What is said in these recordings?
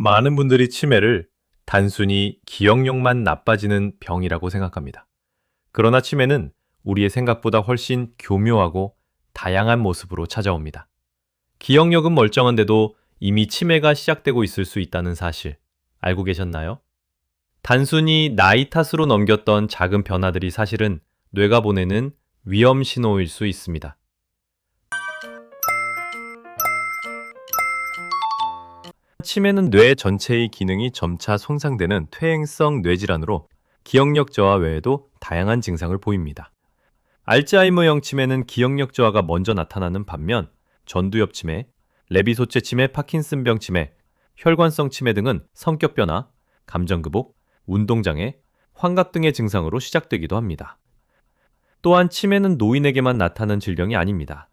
많은 분들이 치매를 단순히 기억력만 나빠지는 병이라고 생각합니다. 그러나 치매는 우리의 생각보다 훨씬 교묘하고 다양한 모습으로 찾아옵니다. 기억력은 멀쩡한데도 이미 치매가 시작되고 있을 수 있다는 사실 알고 계셨나요? 단순히 나이 탓으로 넘겼던 작은 변화들이 사실은 뇌가 보내는 위험 신호일 수 있습니다. 치매는 뇌 전체의 기능이 점차 손상되는 퇴행성 뇌질환으로 기억력 저하 외에도 다양한 증상을 보입니다. 알츠하이머형 치매는 기억력 저하가 먼저 나타나는 반면 전두엽 치매, 레비소체 치매, 파킨슨병 치매, 혈관성 치매 등은 성격 변화, 감정 극복, 운동장애, 환각 등의 증상으로 시작되기도 합니다. 또한 치매는 노인에게만 나타나는 질병이 아닙니다.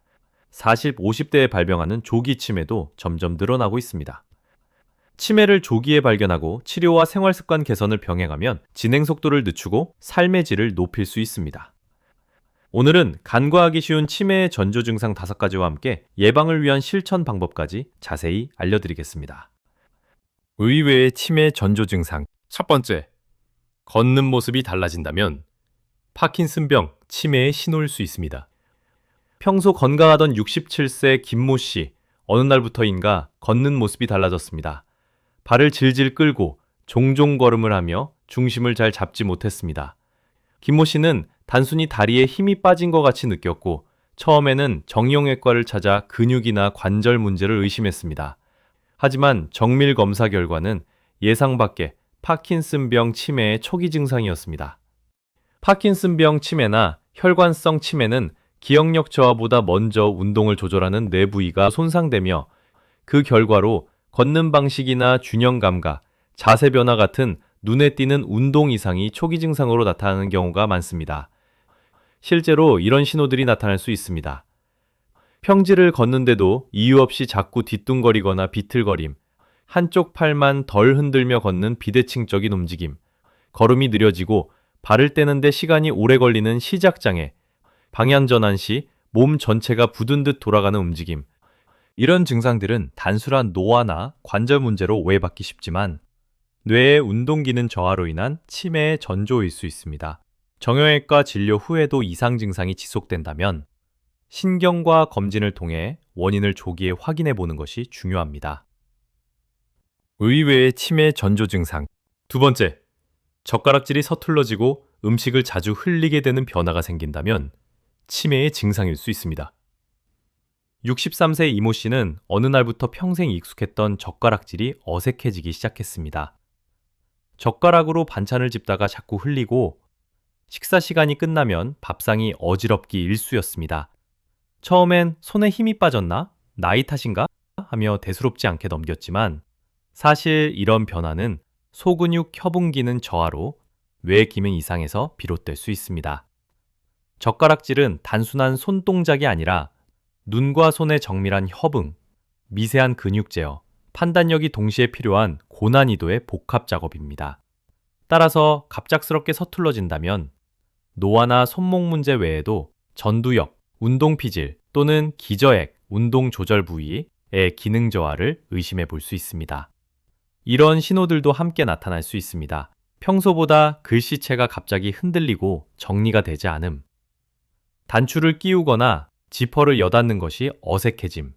40, 50대에 발병하는 조기 치매도 점점 늘어나고 있습니다. 치매를 조기에 발견하고 치료와 생활습관 개선을 병행하면 진행 속도를 늦추고 삶의 질을 높일 수 있습니다. 오늘은 간과하기 쉬운 치매의 전조 증상 5가지와 함께 예방을 위한 실천 방법까지 자세히 알려드리겠습니다. 의외의 치매 전조 증상. 첫 번째, 걷는 모습이 달라진다면 파킨슨병, 치매의 신호일 수 있습니다. 평소 건강하던 67세 김모 씨, 어느 날부터인가 걷는 모습이 달라졌습니다. 발을 질질 끌고 종종 걸음을 하며 중심을 잘 잡지 못했습니다. 김모 씨는 단순히 다리에 힘이 빠진 것 같이 느꼈고 처음에는 정형외과를 찾아 근육이나 관절 문제를 의심했습니다. 하지만 정밀 검사 결과는 예상 밖의 파킨슨병 치매의 초기 증상이었습니다. 파킨슨병 치매나 혈관성 치매는 기억력 저하보다 먼저 운동을 조절하는 뇌 부위가 손상되며 그 결과로 걷는 방식이나 균형 감각, 자세 변화 같은 눈에 띄는 운동 이상이 초기 증상으로 나타나는 경우가 많습니다. 실제로 이런 신호들이 나타날 수 있습니다. 평지를 걷는데도 이유 없이 자꾸 뒤뚱거리거나 비틀거림, 한쪽 팔만 덜 흔들며 걷는 비대칭적인 움직임, 걸음이 느려지고 발을 떼는데 시간이 오래 걸리는 시작장애, 방향 전환 시 몸 전체가 굳은 듯 돌아가는 움직임. 이런 증상들은 단순한 노화나 관절 문제로 오해받기 쉽지만 뇌의 운동 기능 저하로 인한 치매의 전조일 수 있습니다. 정형외과 진료 후에도 이상 증상이 지속된다면 신경과 검진을 통해 원인을 조기에 확인해 보는 것이 중요합니다. 의외의 치매 전조 증상. 두 번째, 젓가락질이 서툴러지고 음식을 자주 흘리게 되는 변화가 생긴다면 치매의 증상일 수 있습니다. 63세 이모 씨는 어느 날부터 평생 익숙했던 젓가락질이 어색해지기 시작했습니다. 젓가락으로 반찬을 집다가 자꾸 흘리고 식사 시간이 끝나면 밥상이 어지럽기 일쑤였습니다. 처음엔 손에 힘이 빠졌나? 나이 탓인가? 하며 대수롭지 않게 넘겼지만 사실 이런 변화는 소근육 협응 기능 저하로 뇌 기능 이상에서 비롯될 수 있습니다. 젓가락질은 단순한 손동작이 아니라 눈과 손의 정밀한 협응, 미세한 근육 제어, 판단력이 동시에 필요한 고난이도의 복합 작업입니다. 따라서 갑작스럽게 서툴러진다면 노화나 손목 문제 외에도 전두엽, 운동피질 또는 기저액, 운동 조절 부위의 기능 저하를 의심해 볼 수 있습니다. 이런 신호들도 함께 나타날 수 있습니다. 평소보다 글씨체가 갑자기 흔들리고 정리가 되지 않음, 단추를 끼우거나 지퍼를 여닫는 것이 어색해짐,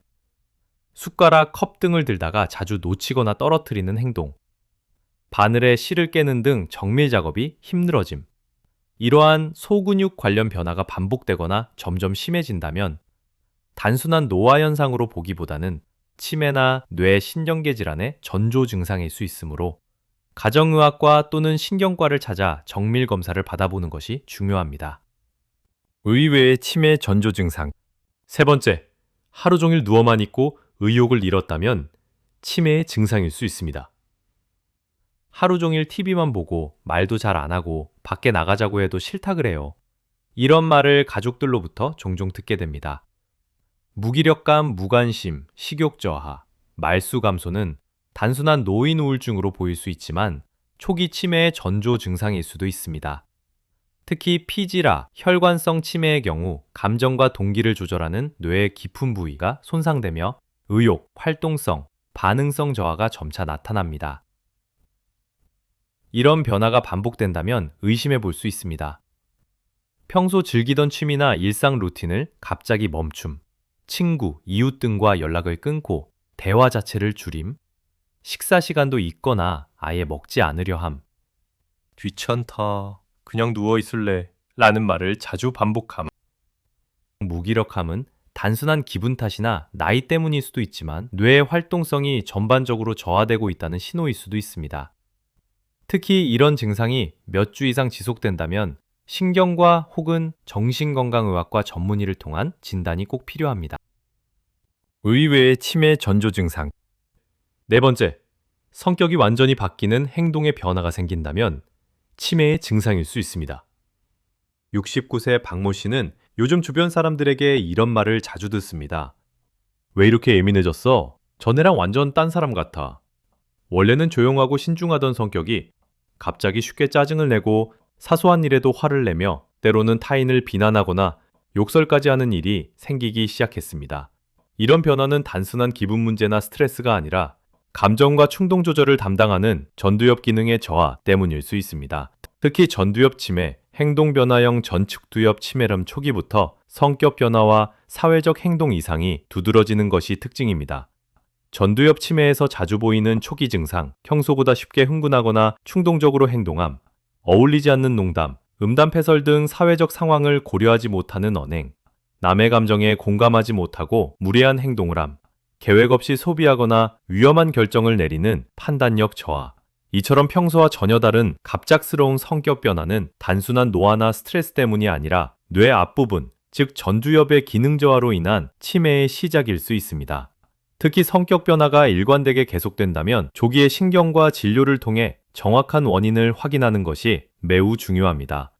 숟가락, 컵 등을 들다가 자주 놓치거나 떨어뜨리는 행동, 바늘에 실을 깨는 등 정밀 작업이 힘들어짐. 이러한 소근육 관련 변화가 반복되거나 점점 심해진다면 단순한 노화 현상으로 보기보다는 치매나 뇌 신경계 질환의 전조 증상일 수 있으므로 가정의학과 또는 신경과를 찾아 정밀 검사를 받아보는 것이 중요합니다. 의외의 치매 전조 증상. 세 번째, 하루 종일 누워만 있고 의욕을 잃었다면 치매의 증상일 수 있습니다. 하루 종일 TV만 보고 말도 잘 안 하고 밖에 나가자고 해도 싫다 그래요. 이런 말을 가족들로부터 종종 듣게 됩니다. 무기력감, 무관심, 식욕 저하, 말수 감소는 단순한 노인 우울증으로 보일 수 있지만 초기 치매의 전조 증상일 수도 있습니다. 특히 피지라, 혈관성 치매의 경우 감정과 동기를 조절하는 뇌의 깊은 부위가 손상되며 의욕, 활동성, 반응성 저하가 점차 나타납니다. 이런 변화가 반복된다면 의심해 볼 수 있습니다. 평소 즐기던 취미나 일상 루틴을 갑자기 멈춤, 친구, 이웃 등과 연락을 끊고 대화 자체를 줄임, 식사 시간도 있거나 아예 먹지 않으려 함, 귀찮다, 그냥 누워 있을래 라는 말을 자주 반복함. 무기력함은 단순한 기분 탓이나 나이 때문일 수도 있지만 뇌의 활동성이 전반적으로 저하되고 있다는 신호일 수도 있습니다. 특히 이런 증상이 몇 주 이상 지속된다면 신경과 혹은 정신건강의학과 전문의를 통한 진단이 꼭 필요합니다. 의외의 치매 전조 증상. 네 번째, 성격이 완전히 바뀌는 행동의 변화가 생긴다면 치매의 증상일 수 있습니다. 69세 박모 씨는 요즘 주변 사람들에게 이런 말을 자주 듣습니다. 왜 이렇게 예민해졌어? 전에랑 완전 딴 사람 같아. 원래는 조용하고 신중하던 성격이 갑자기 쉽게 짜증을 내고 사소한 일에도 화를 내며 때로는 타인을 비난하거나 욕설까지 하는 일이 생기기 시작했습니다. 이런 변화는 단순한 기분 문제나 스트레스가 아니라 감정과 충동 조절을 담당하는 전두엽 기능의 저하 때문일 수 있습니다. 특히 전두엽 치매, 행동변화형 전측두엽 치매럼 초기부터 성격 변화와 사회적 행동 이상이 두드러지는 것이 특징입니다. 전두엽 치매에서 자주 보이는 초기 증상, 평소보다 쉽게 흥분하거나 충동적으로 행동함, 어울리지 않는 농담, 음담패설 등 사회적 상황을 고려하지 못하는 언행, 남의 감정에 공감하지 못하고 무례한 행동을 함, 계획 없이 소비하거나 위험한 결정을 내리는 판단력 저하. 이처럼 평소와 전혀 다른 갑작스러운 성격 변화는 단순한 노화나 스트레스 때문이 아니라 뇌 앞부분, 즉 전두엽의 기능 저하로 인한 치매의 시작일 수 있습니다. 특히 성격 변화가 일관되게 계속된다면 조기에 신경과 진료를 통해 정확한 원인을 확인하는 것이 매우 중요합니다.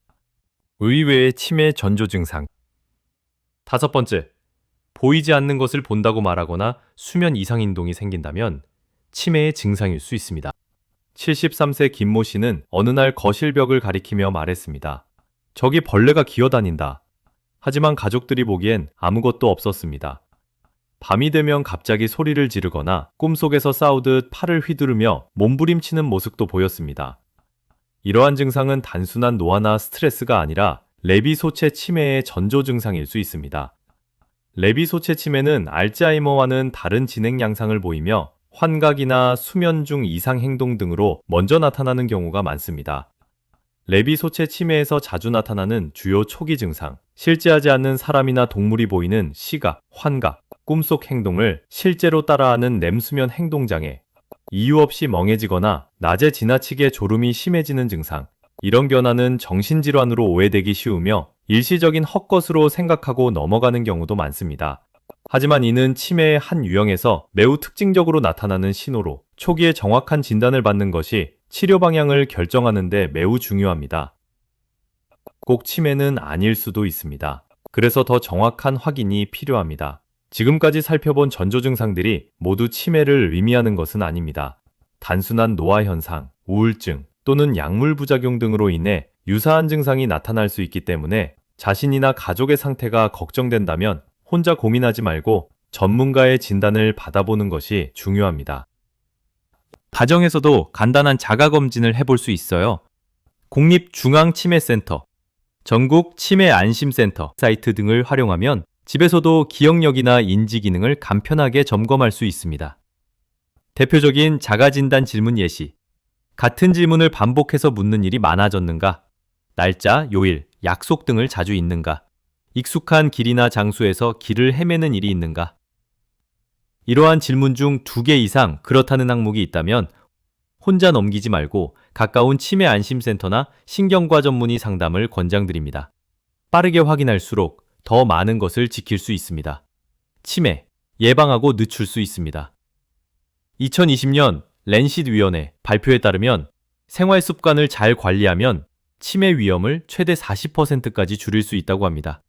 의외의 치매 전조 증상. 다섯 번째, 보이지 않는 것을 본다고 말하거나 수면 이상 행동이 생긴다면 치매의 증상일 수 있습니다. 73세 김모 씨는 어느 날 거실 벽을 가리키며 말했습니다. 저기 벌레가 기어다닌다. 하지만 가족들이 보기엔 아무것도 없었습니다. 밤이 되면 갑자기 소리를 지르거나 꿈속에서 싸우듯 팔을 휘두르며 몸부림치는 모습도 보였습니다. 이러한 증상은 단순한 노화나 스트레스가 아니라 레비소체 치매의 전조 증상일 수 있습니다. 레비소체 치매는 알츠하이머와는 다른 진행 양상을 보이며 환각이나 수면 중 이상 행동 등으로 먼저 나타나는 경우가 많습니다. 레비소체 치매에서 자주 나타나는 주요 초기 증상, 실제하지 않는 사람이나 동물이 보이는 시각, 환각, 꿈속 행동을 실제로 따라하는 렘수면 행동장애, 이유 없이 멍해지거나 낮에 지나치게 졸음이 심해지는 증상, 이런 변화는 정신질환으로 오해되기 쉬우며 일시적인 헛것으로 생각하고 넘어가는 경우도 많습니다. 하지만 이는 치매의 한 유형에서 매우 특징적으로 나타나는 신호로 초기에 정확한 진단을 받는 것이 치료 방향을 결정하는 데 매우 중요합니다. 꼭 치매는 아닐 수도 있습니다. 그래서 더 정확한 확인이 필요합니다. 지금까지 살펴본 전조 증상들이 모두 치매를 의미하는 것은 아닙니다. 단순한 노화 현상, 우울증 또는 약물 부작용 등으로 인해 유사한 증상이 나타날 수 있기 때문에 자신이나 가족의 상태가 걱정된다면 혼자 고민하지 말고 전문가의 진단을 받아보는 것이 중요합니다. 가정에서도 간단한 자가검진을 해볼 수 있어요. 국립중앙치매센터, 전국치매안심센터 사이트 등을 활용하면 집에서도 기억력이나 인지 기능을 간편하게 점검할 수 있습니다. 대표적인 자가진단 질문 예시. 같은 질문을 반복해서 묻는 일이 많아졌는가? 날짜, 요일, 약속 등을 자주 잊는가? 익숙한 길이나 장소에서 길을 헤매는 일이 있는가? 이러한 질문 중 2개 이상 그렇다는 항목이 있다면 혼자 넘기지 말고 가까운 치매 안심센터나 신경과 전문의 상담을 권장드립니다. 빠르게 확인할수록 더 많은 것을 지킬 수 있습니다. 치매, 예방하고 늦출 수 있습니다. 2020년 랜싯 위원회 발표에 따르면 생활 습관을 잘 관리하면 치매 위험을 최대 40%까지 줄일 수 있다고 합니다.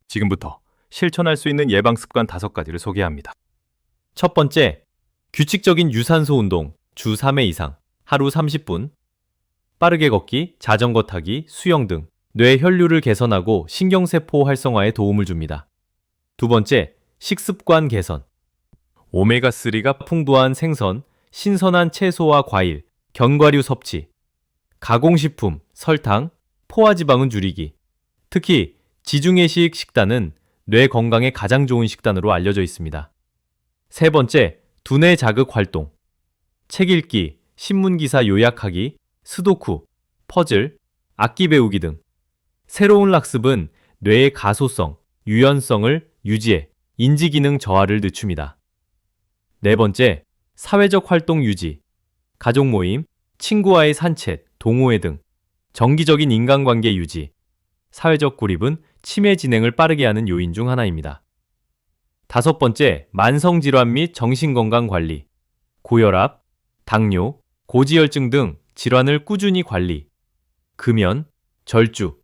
지금부터 실천할 수 있는 예방 습관 5가지를 소개합니다. 첫 번째, 규칙적인 유산소 운동 주 3회 이상, 하루 30분, 빠르게 걷기, 자전거 타기, 수영 등 뇌 혈류를 개선하고 신경세포 활성화에 도움을 줍니다. 두 번째, 식습관 개선. 오메가3가 풍부한 생선, 신선한 채소와 과일, 견과류 섭취, 가공식품, 설탕, 포화지방은 줄이기. 특히 지중해식 식단은 뇌 건강에 가장 좋은 식단으로 알려져 있습니다. 세 번째, 두뇌 자극 활동. 책 읽기, 신문기사 요약하기, 스도쿠, 퍼즐, 악기 배우기 등. 새로운 학습은 뇌의 가소성, 유연성을 유지해 인지기능 저하를 늦춥니다. 네 번째, 사회적 활동 유지. 가족 모임, 친구와의 산책, 동호회 등 정기적인 인간관계 유지. 사회적 고립은 치매 진행을 빠르게 하는 요인 중 하나입니다. 다섯 번째, 만성질환 및 정신건강 관리. 고혈압, 당뇨, 고지혈증 등 질환을 꾸준히 관리. 금연, 절주,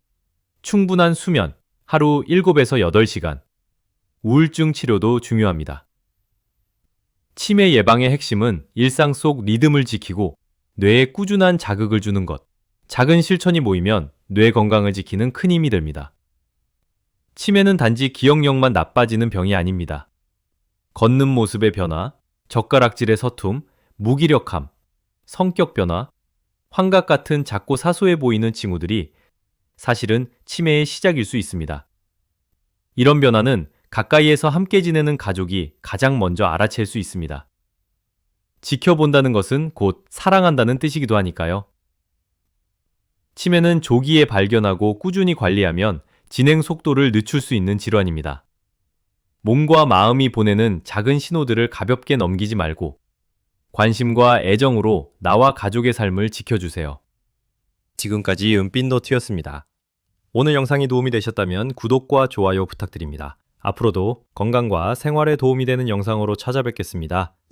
충분한 수면, 하루 7에서 8시간. 우울증 치료도 중요합니다. 치매 예방의 핵심은 일상 속 리듬을 지키고 뇌에 꾸준한 자극을 주는 것. 작은 실천이 모이면 뇌 건강을 지키는 큰 힘이 됩니다. 치매는 단지 기억력만 나빠지는 병이 아닙니다. 걷는 모습의 변화, 젓가락질의 서툼, 무기력함, 성격 변화, 환각 같은 작고 사소해 보이는 징후들이 사실은 치매의 시작일 수 있습니다. 이런 변화는 가까이에서 함께 지내는 가족이 가장 먼저 알아챌 수 있습니다. 지켜본다는 것은 곧 사랑한다는 뜻이기도 하니까요. 치매는 조기에 발견하고 꾸준히 관리하면 진행 속도를 늦출 수 있는 질환입니다. 몸과 마음이 보내는 작은 신호들을 가볍게 넘기지 말고 관심과 애정으로 나와 가족의 삶을 지켜주세요. 지금까지 은빛노트였습니다. 오늘 영상이 도움이 되셨다면 구독과 좋아요 부탁드립니다. 앞으로도 건강과 생활에 도움이 되는 영상으로 찾아뵙겠습니다.